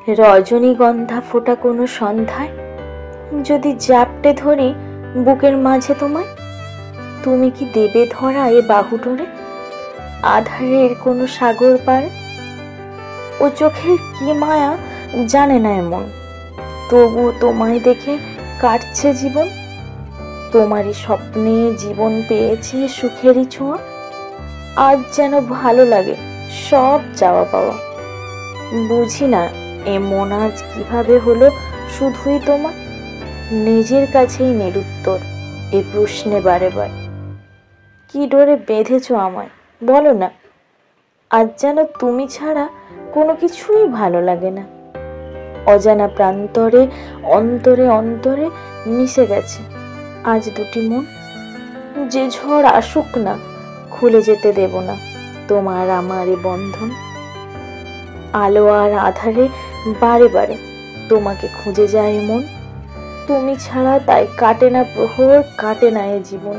রজনীগন্ধা ফোটা কোনো সন্ধ্যায় যদি জাপটে ধরি বুকের মাঝে তোমায়, তুমি কি দেবে ধরা এ বাহুডোরে আধারের কোনো সাগর পারে? ও চোখের কি মায়া জানে না এমন, তবু তোমায় দেখে কাটছে জীবন। তোমারই স্বপ্নে জীবন পেয়েছি সুখেরই ছোঁয়া, আজ যেন ভালো লাগে সব চাওয়া পাওয়া। বুঝি না এমন আজ কিভাবে হলো শুধুই তোমার, নিজের কাছেই নিরুত্তর এ প্রশ্নে বারে বার। কি ডোরে বেঁধেছ আমায় বলো না, আজ যেন তুমি ছাড়া কোনো কিছুই ভালো লাগে না। অজানা প্রান্তরে অন্তরে অন্তরে মিশে গেছে আজ দুটি মন। যে ঝড় আসুক না খুলে যেতে দেব না তোমার আমার এ বন্ধন। আলো আর আধারে বারে বারে তোমাকে খুঁজে যায় মন, তুমি ছাড়া তাই কাটে না প্রহর, কাটে না এ জীবন।